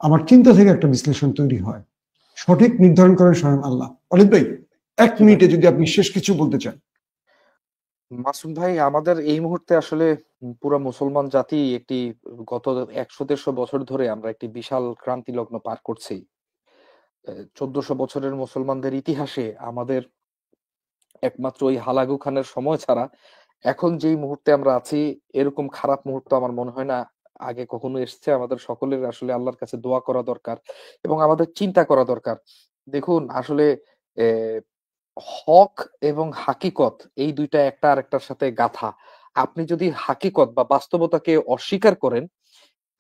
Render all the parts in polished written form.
আমার চিন্তা থেকে একটা বিশ্লেষণ তৈরি হয়। সঠিক নির্ধারণ করেন স্বয়ং আল্লাহ। অলিদ ভাই, 1 মিনিটে যদি আপনি শেষ কিছু বলতে চান। মাসুম ভাই, আমাদের এই মুহূর্তে আসলে পুরা মুসলমান জাতি একটি গত 100-150 বছর ধরে আমরা একটি বিশাল ক্রান্তি লগ্ন পার করছি। 1400 বছরের মুসলমানদের ইতিহাসে আমাদের একমাত্র ওই হালাগু খানের সময় ছাড়া এখন যেই মুহূর্তে আমরা আছি, এরকম খারাপ মুহূর্ত আমার মনে হয় না আগে কখনো এসছে। আমাদের সকলের আসলে আল্লাহর কাছে দোয়া করা দরকার এবং আমাদের চিন্তা করা দরকার। দেখুন আসলে হক এবং হাকিকত এই ২ টা একটা আরেকটার সাথে গাঁথা। আপনি যদি হাকিকত বা বাস্তবতাকে অস্বীকার করেন,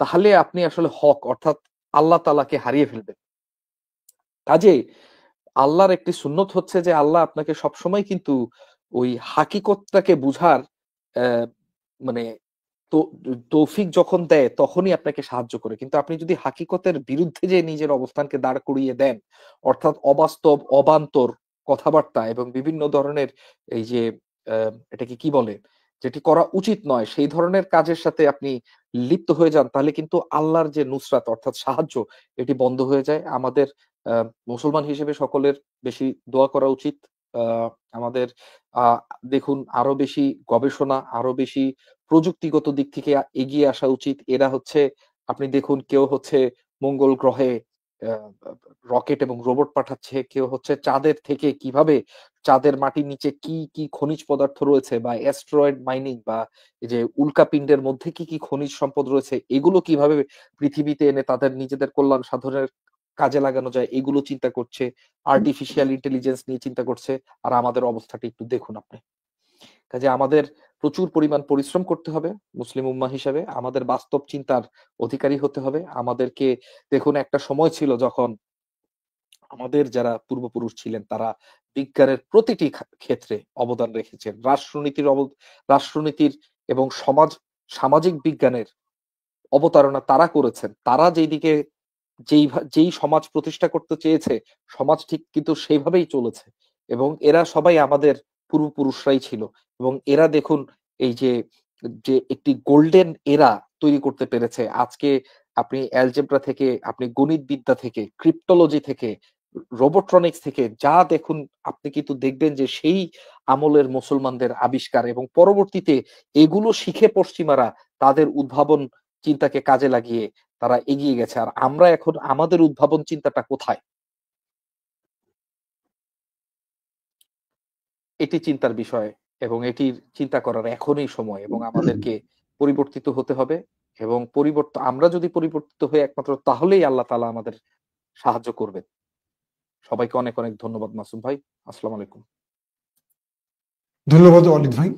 তাহলে আপনি আসলে হক অর্থাৎ আল্লাহ তাআলাকে হারিয়ে ফেলবেন। কাজেই আল্লাহর একটি সুন্নত হচ্ছে যে আল্লাহ আপনাকে সবসময় কিন্তু ওই হাকিকতটাকে বুঝার অ্যা মানে তো তৌফিক যখন দেয় তখনই আপনাকে সাহায্য করে। কিন্তু আপনি যদি হাকিকতের বিরুদ্ধে যেয়ে নিজের অবস্থানকে দাঁড় করিয়ে দেন, অর্থাৎ অবাস্তব, অবান্তর কথাবার্তা এবং বিভিন্ন ধরনের এই যে এটাকে কি বলে? যেটি করা উচিত নয়, সেই ধরনের কাজের সাথে আপনি লিপ্ত হয়ে যান, তাহলে কিন্তু আল্লাহর যে নুসরাত অর্থাৎ সাহায্য, এটি বন্ধ হয়ে যায়। আমাদের আ মুসলমান হিসেবে সকলের বেশি দোয়া করা উচিত। আ আমাদের আ দেখুন আরো বেশি গবেষণা, আরো বেশি প্রযুক্তিগত দিক থেকে এগিয়ে আসা উচিত। এরা হচ্ছে আপনি দেখুন কেউ হচ্ছে মঙ্গল গ্রহে আ আ রকেট এবং রোবট পাঠাচ্ছে। কেউ হচ্ছে চাঁদের থেকে কিভাবে চাঁদের মাটির নিচে কি খনিজ পদার্থ রয়েছে বা অ্যাস্টেরয়েড মাইনিং বা এই যে উল্কাপিন্ডের মধ্যে কি খনিজ সম্পদ রয়েছে, এগুলো কিভাবে পৃথিবীতে এনে তাদের নিজেদের কল্যাণ সাধনের কাজে লাগানো যায়, এগুলো চিন্তা করছে। আর্টিফিশিয়াল ইন্টেলিজেন্স নিয়ে চিন্তা করছে। আর আমাদের অবস্থাটা একটু দেখুন আপনি। কাজে আমাদের প্রচুর পরিমাণ পরিশ্রম করতে হবে মুসলিম উম্মাহ হিসাবে। আমাদের বাস্তব চিন্তার অধিকারী হতে হবে। আমাদেরকে দেখুন একটা সময় ছিল যখন আমাদের যারা পূর্বপুরুষ ছিলেন তারা বিজ্ঞানের প্রতিটি ক্ষেত্রে অবদান রেখেছেন। রাষ্ট্রনীতির এবং সামাজিক বিজ্ঞানের অবতারণা তারা করেছেন। তারা যেদিকে যেই সমাজ প্রতিষ্ঠা করতে চেয়েছে, সমাজ ঠিক কিন্তু সেইভাবেই চলেছে। এবং এরা সবাই আমাদের পূর্বপুরুষরাই ছিল। এবং এরা দেখুন এই যে একটি গোল্ডেন এরা তৈরি করতে পেরেছে। আজকে আপনি অ্যালজেব্রা থেকে, আপনি গণিতবিদ্যা থেকে, ক্রিপ্টোলজি থেকে, রোবোট্রনিক্স থেকে যা দেখুন আপনি কিন্তু দেখবেন যে সেই আমলের মুসলমানদের আবিষ্কার এবং পরবর্তীতে এগুলো শিখে পশ্চিমারা তাদের উদ্ভাবন চিন্তাকে কাজে লাগিয়ে তারা এগিয়ে গেছে। আর আমরা এখন আমাদের উদ্ভাবন চিন্তাটা কোথায়? এটি চিন্তার বিষয় এবং এটির চিন্তা করার এখনই সময় এবং আমাদেরকে পরিবর্তিত হতে হবে এবং আমরা যদি পরিবর্তিত হই একমাত্র তাহলেই আল্লাহ তাআলা আমাদের সাহায্য করবেন। সবাইকে অনেক ধন্যবাদ মাসুম ভাই। আসসালামু আলাইকুম। ধন্যবাদ অলিদ ভাই।